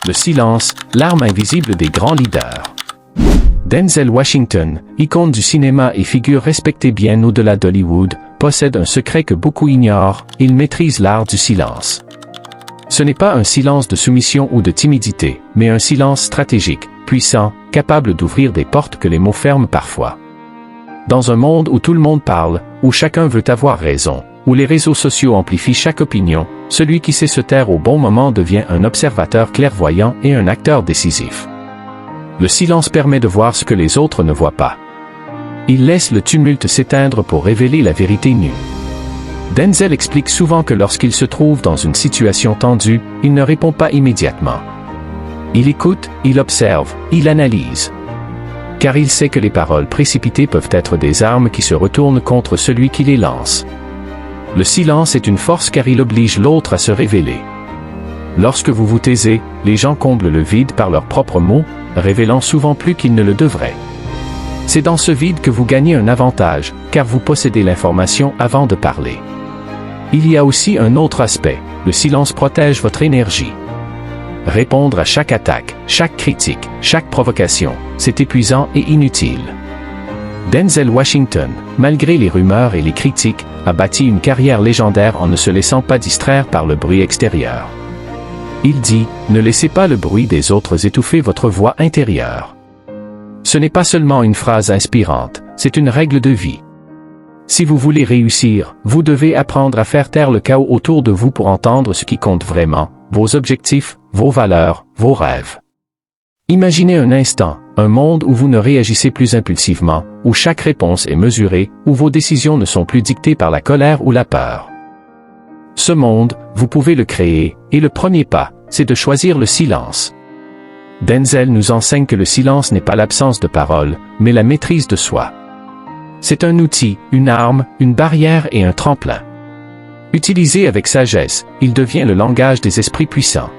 Le silence, l'arme invisible des grands leaders. Denzel Washington, icône du cinéma et figure respectée bien au-delà d'Hollywood, possède un secret que beaucoup ignorent, il maîtrise l'art du silence. Ce n'est pas un silence de soumission ou de timidité, mais un silence stratégique, puissant, capable d'ouvrir des portes que les mots ferment parfois. Dans un monde où tout le monde parle, où chacun veut avoir raison, où les réseaux sociaux amplifient chaque opinion, celui qui sait se taire au bon moment devient un observateur clairvoyant et un acteur décisif. Le silence permet de voir ce que les autres ne voient pas. Il laisse le tumulte s'éteindre pour révéler la vérité nue. Denzel explique souvent que lorsqu'il se trouve dans une situation tendue, il ne répond pas immédiatement. Il écoute, il observe, il analyse. Car il sait que les paroles précipitées peuvent être des armes qui se retournent contre celui qui les lance. Le silence est une force car il oblige l'autre à se révéler. Lorsque vous vous taisez, les gens comblent le vide par leurs propres mots, révélant souvent plus qu'ils ne le devraient. C'est dans ce vide que vous gagnez un avantage, car vous possédez l'information avant de parler. Il y a aussi un autre aspect, le silence protège votre énergie. Répondre à chaque attaque, chaque critique, chaque provocation, c'est épuisant et inutile. Denzel Washington, malgré les rumeurs et les critiques, a bâti une carrière légendaire en ne se laissant pas distraire par le bruit extérieur. Il dit, ne laissez pas le bruit des autres étouffer votre voix intérieure. Ce n'est pas seulement une phrase inspirante, c'est une règle de vie. Si vous voulez réussir, vous devez apprendre à faire taire le chaos autour de vous pour entendre ce qui compte vraiment, vos objectifs, vos valeurs, vos rêves. Imaginez un instant, un monde où vous ne réagissez plus impulsivement, où chaque réponse est mesurée, où vos décisions ne sont plus dictées par la colère ou la peur. Ce monde, vous pouvez le créer, et le premier pas, c'est de choisir le silence. Denzel nous enseigne que le silence n'est pas l'absence de parole, mais la maîtrise de soi. C'est un outil, une arme, une barrière et un tremplin. Utilisé avec sagesse, il devient le langage des esprits puissants.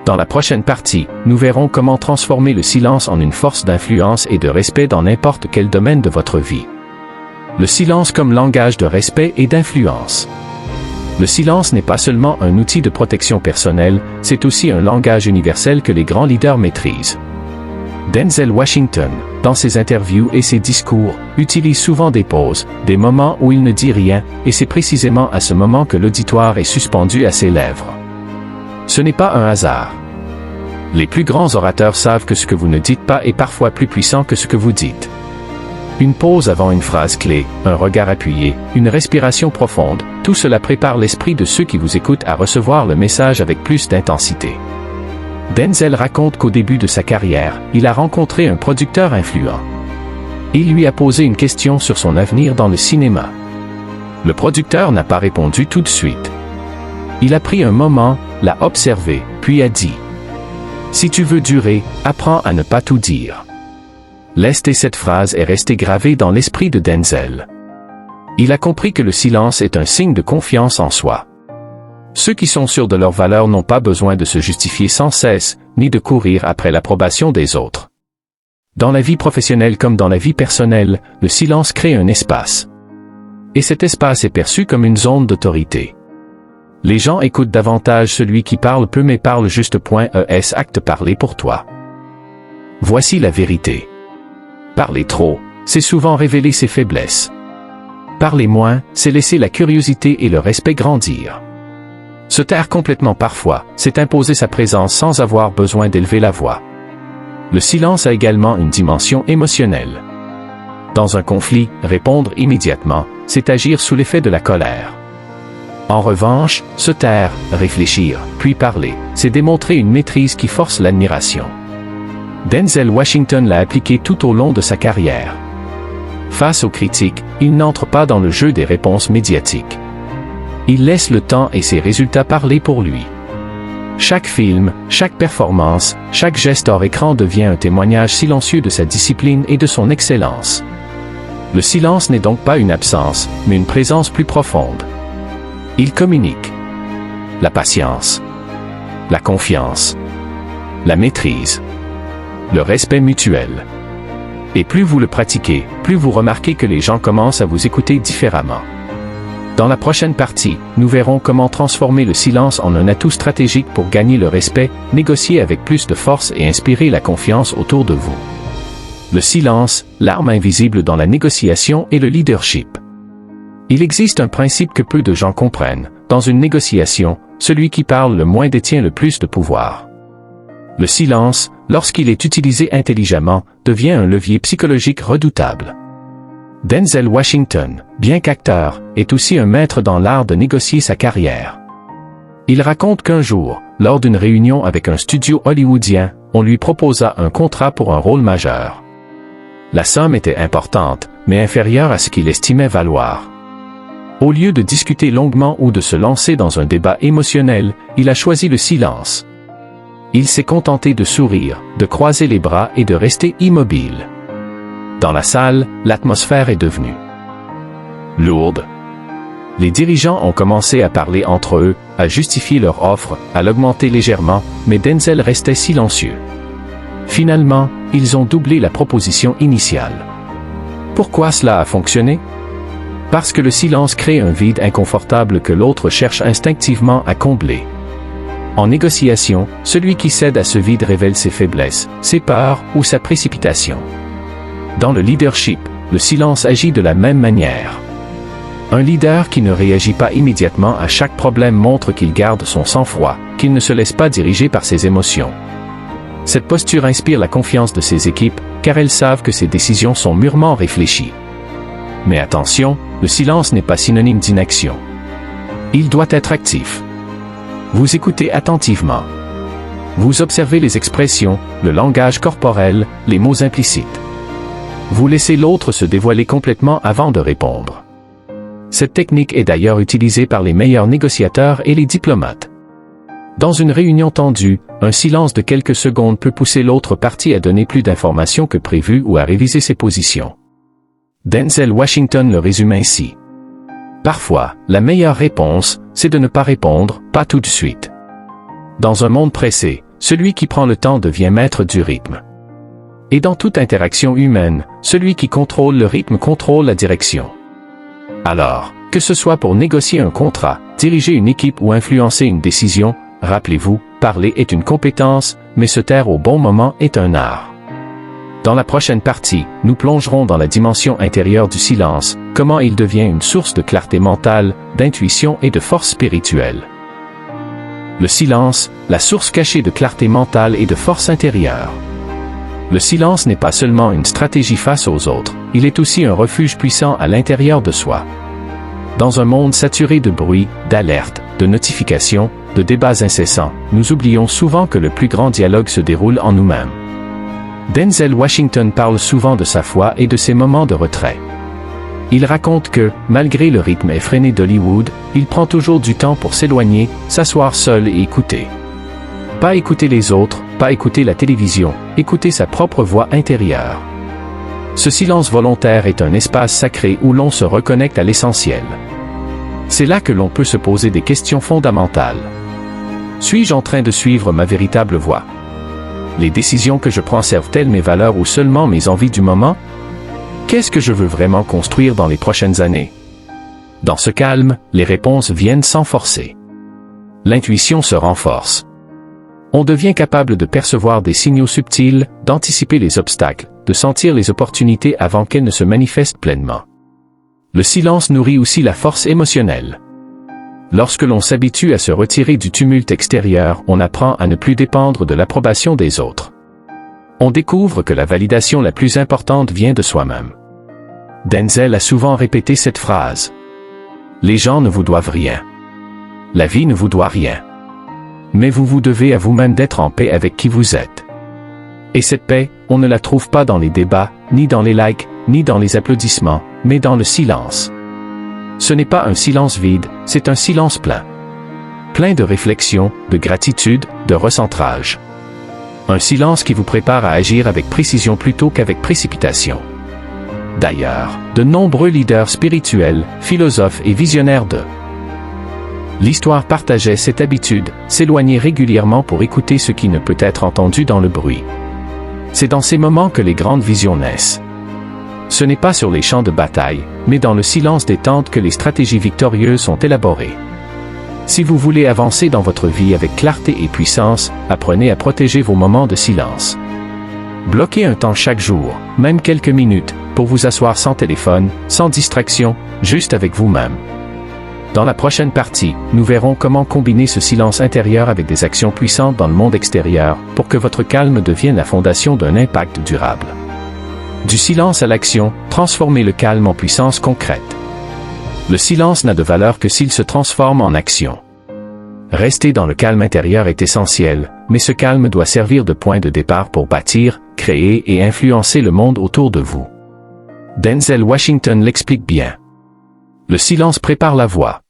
Dans la prochaine partie, nous verrons comment transformer le silence en une force d'influence et de respect dans n'importe quel domaine de votre vie. Le silence comme langage de respect et d'influence. Le silence n'est pas seulement un outil de protection personnelle, c'est aussi un langage universel que les grands leaders maîtrisent. Denzel Washington, dans ses interviews et ses discours, utilise souvent des pauses, des moments où il ne dit rien, et c'est précisément à ce moment que l'auditoire est suspendu à ses lèvres. Ce n'est pas un hasard. Les plus grands orateurs savent que ce que vous ne dites pas est parfois plus puissant que ce que vous dites. Une pause avant une phrase clé, un regard appuyé, une respiration profonde, tout cela prépare l'esprit de ceux qui vous écoutent à recevoir le message avec plus d'intensité. Denzel raconte qu'au début de sa carrière, il a rencontré un producteur influent. Il lui a posé une question sur son avenir dans le cinéma. Le producteur n'a pas répondu tout de suite. Il a pris un moment, l'a observé, puis a dit « Si tu veux durer, apprends à ne pas tout dire. » Cette phrase est restée gravée dans l'esprit de Denzel. Il a compris que le silence est un signe de confiance en soi. Ceux qui sont sûrs de leurs valeurs n'ont pas besoin de se justifier sans cesse, ni de courir après l'approbation des autres. Dans la vie professionnelle comme dans la vie personnelle, le silence crée un espace. Et cet espace est perçu comme une zone d'autorité. Les gens écoutent davantage celui qui parle peu mais parle juste. Acte parler pour toi. Voici la vérité. Parler trop, c'est souvent révéler ses faiblesses. Parler moins, c'est laisser la curiosité et le respect grandir. Se taire complètement parfois, c'est imposer sa présence sans avoir besoin d'élever la voix. Le silence a également une dimension émotionnelle. Dans un conflit, répondre immédiatement, c'est agir sous l'effet de la colère. En revanche, se taire, réfléchir, puis parler, c'est démontrer une maîtrise qui force l'admiration. Denzel Washington l'a appliqué tout au long de sa carrière. Face aux critiques, il n'entre pas dans le jeu des réponses médiatiques. Il laisse le temps et ses résultats parler pour lui. Chaque film, chaque performance, chaque geste hors écran devient un témoignage silencieux de sa discipline et de son excellence. Le silence n'est donc pas une absence, mais une présence plus profonde. Il communique la patience, la confiance, la maîtrise, le respect mutuel. Et plus vous le pratiquez, plus vous remarquez que les gens commencent à vous écouter différemment. Dans la prochaine partie, nous verrons comment transformer le silence en un atout stratégique pour gagner le respect, négocier avec plus de force et inspirer la confiance autour de vous. Le silence, l'arme invisible dans la négociation et le leadership. Il existe un principe que peu de gens comprennent. Dans une négociation, celui qui parle le moins détient le plus de pouvoir. Le silence, lorsqu'il est utilisé intelligemment, devient un levier psychologique redoutable. Denzel Washington, bien qu'acteur, est aussi un maître dans l'art de négocier sa carrière. Il raconte qu'un jour, lors d'une réunion avec un studio hollywoodien, on lui proposa un contrat pour un rôle majeur. La somme était importante, mais inférieure à ce qu'il estimait valoir. Au lieu de discuter longuement ou de se lancer dans un débat émotionnel, il a choisi le silence. Il s'est contenté de sourire, de croiser les bras et de rester immobile. Dans la salle, l'atmosphère est devenue lourde. Les dirigeants ont commencé à parler entre eux, à justifier leur offre, à l'augmenter légèrement, mais Denzel restait silencieux. Finalement, ils ont doublé la proposition initiale. Pourquoi cela a fonctionné? Parce que le silence crée un vide inconfortable que l'autre cherche instinctivement à combler. En négociation, celui qui cède à ce vide révèle ses faiblesses, ses peurs ou sa précipitation. Dans le leadership, le silence agit de la même manière. Un leader qui ne réagit pas immédiatement à chaque problème montre qu'il garde son sang-froid, qu'il ne se laisse pas diriger par ses émotions. Cette posture inspire la confiance de ses équipes, car elles savent que ses décisions sont mûrement réfléchies. Mais attention, le silence n'est pas synonyme d'inaction. Il doit être actif. Vous écoutez attentivement. Vous observez les expressions, le langage corporel, les mots implicites. Vous laissez l'autre se dévoiler complètement avant de répondre. Cette technique est d'ailleurs utilisée par les meilleurs négociateurs et les diplomates. Dans une réunion tendue, un silence de quelques secondes peut pousser l'autre partie à donner plus d'informations que prévu ou à réviser ses positions. Denzel Washington le résume ainsi. Parfois, la meilleure réponse, c'est de ne pas répondre, pas tout de suite. Dans un monde pressé, celui qui prend le temps devient maître du rythme. Et dans toute interaction humaine, celui qui contrôle le rythme contrôle la direction. Alors, que ce soit pour négocier un contrat, diriger une équipe ou influencer une décision, rappelez-vous, parler est une compétence, mais se taire au bon moment est un art. Dans la prochaine partie, nous plongerons dans la dimension intérieure du silence, comment il devient une source de clarté mentale, d'intuition et de force spirituelle. Le silence, la source cachée de clarté mentale et de force intérieure. Le silence n'est pas seulement une stratégie face aux autres, il est aussi un refuge puissant à l'intérieur de soi. Dans un monde saturé de bruit, d'alertes, de notifications, de débats incessants, nous oublions souvent que le plus grand dialogue se déroule en nous-mêmes. Denzel Washington parle souvent de sa foi et de ses moments de retrait. Il raconte que, malgré le rythme effréné d'Hollywood, il prend toujours du temps pour s'éloigner, s'asseoir seul et écouter. Pas écouter les autres, pas écouter la télévision, écouter sa propre voix intérieure. Ce silence volontaire est un espace sacré où l'on se reconnecte à l'essentiel. C'est là que l'on peut se poser des questions fondamentales. Suis-je en train de suivre ma véritable voie? Les décisions que je prends servent-elles mes valeurs ou seulement mes envies du moment? Qu'est-ce que je veux vraiment construire dans les prochaines années? Dans ce calme, les réponses viennent sans forcer. L'intuition se renforce. On devient capable de percevoir des signaux subtils, d'anticiper les obstacles, de sentir les opportunités avant qu'elles ne se manifestent pleinement. Le silence nourrit aussi la force émotionnelle. Lorsque l'on s'habitue à se retirer du tumulte extérieur, on apprend à ne plus dépendre de l'approbation des autres. On découvre que la validation la plus importante vient de soi-même. Denzel a souvent répété cette phrase. Les gens ne vous doivent rien. La vie ne vous doit rien. Mais vous vous devez à vous-même d'être en paix avec qui vous êtes. Et cette paix, on ne la trouve pas dans les débats, ni dans les likes, ni dans les applaudissements, mais dans le silence. Ce n'est pas un silence vide, c'est un silence plein. Plein de réflexion, de gratitude, de recentrage. Un silence qui vous prépare à agir avec précision plutôt qu'avec précipitation. D'ailleurs, de nombreux leaders spirituels, philosophes et visionnaires de l'histoire partageaient cette habitude, s'éloigner régulièrement pour écouter ce qui ne peut être entendu dans le bruit. C'est dans ces moments que les grandes visions naissent. Ce n'est pas sur les champs de bataille, mais dans le silence des tentes que les stratégies victorieuses sont élaborées. Si vous voulez avancer dans votre vie avec clarté et puissance, apprenez à protéger vos moments de silence. Bloquez un temps chaque jour, même quelques minutes, pour vous asseoir sans téléphone, sans distraction, juste avec vous-même. Dans la prochaine partie, nous verrons comment combiner ce silence intérieur avec des actions puissantes dans le monde extérieur pour que votre calme devienne la fondation d'un impact durable. Du silence à l'action, transformez le calme en puissance concrète. Le silence n'a de valeur que s'il se transforme en action. Rester dans le calme intérieur est essentiel, mais ce calme doit servir de point de départ pour bâtir, créer et influencer le monde autour de vous. Denzel Washington l'explique bien. Le silence prépare la voie.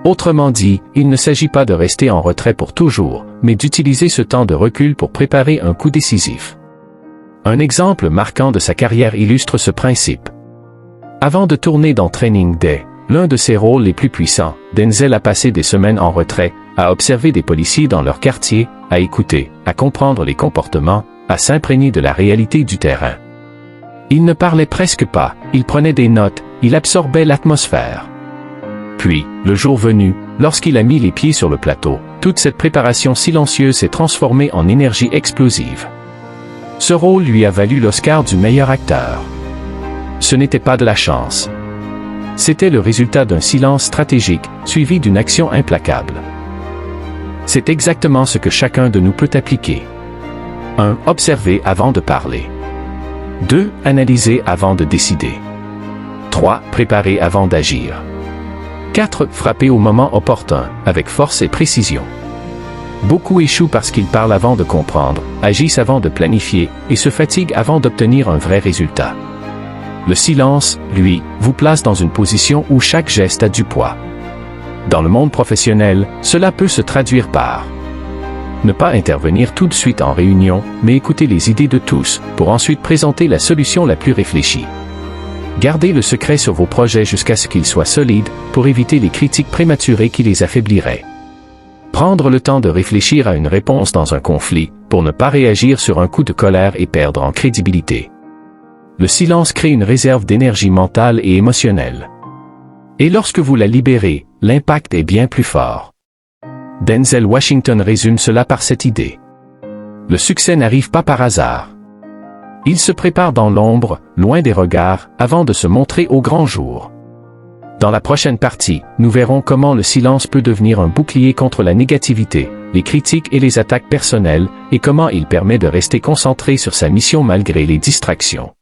Autrement dit, il ne s'agit pas de rester en retrait pour toujours, mais d'utiliser ce temps de recul pour préparer un coup décisif. Un exemple marquant de sa carrière illustre ce principe. Avant de tourner dans Training Day, l'un de ses rôles les plus puissants, Denzel a passé des semaines en retrait, à observer des policiers dans leur quartier, à écouter, à comprendre les comportements, à s'imprégner de la réalité du terrain. Il ne parlait presque pas, il prenait des notes, il absorbait l'atmosphère. Puis, le jour venu, lorsqu'il a mis les pieds sur le plateau, toute cette préparation silencieuse s'est transformée en énergie explosive. Ce rôle lui a valu l'Oscar du meilleur acteur. Ce n'était pas de la chance. C'était le résultat d'un silence stratégique, suivi d'une action implacable. C'est exactement ce que chacun de nous peut appliquer. 1. Observer avant de parler. 2. Analyser avant de décider. 3. Préparer avant d'agir. 4. Frapper au moment opportun, avec force et précision. Beaucoup échouent parce qu'ils parlent avant de comprendre, agissent avant de planifier, et se fatiguent avant d'obtenir un vrai résultat. Le silence, lui, vous place dans une position où chaque geste a du poids. Dans le monde professionnel, cela peut se traduire par ne pas intervenir tout de suite en réunion, mais écouter les idées de tous, pour ensuite présenter la solution la plus réfléchie. Gardez le secret sur vos projets jusqu'à ce qu'ils soient solides, pour éviter les critiques prématurées qui les affaibliraient. Prendre le temps de réfléchir à une réponse dans un conflit, pour ne pas réagir sur un coup de colère et perdre en crédibilité. Le silence crée une réserve d'énergie mentale et émotionnelle. Et lorsque vous la libérez, l'impact est bien plus fort. Denzel Washington résume cela par cette idée. Le succès n'arrive pas par hasard. Il se prépare dans l'ombre, loin des regards, avant de se montrer au grand jour. Dans la prochaine partie, nous verrons comment le silence peut devenir un bouclier contre la négativité, les critiques et les attaques personnelles, et comment il permet de rester concentré sur sa mission malgré les distractions.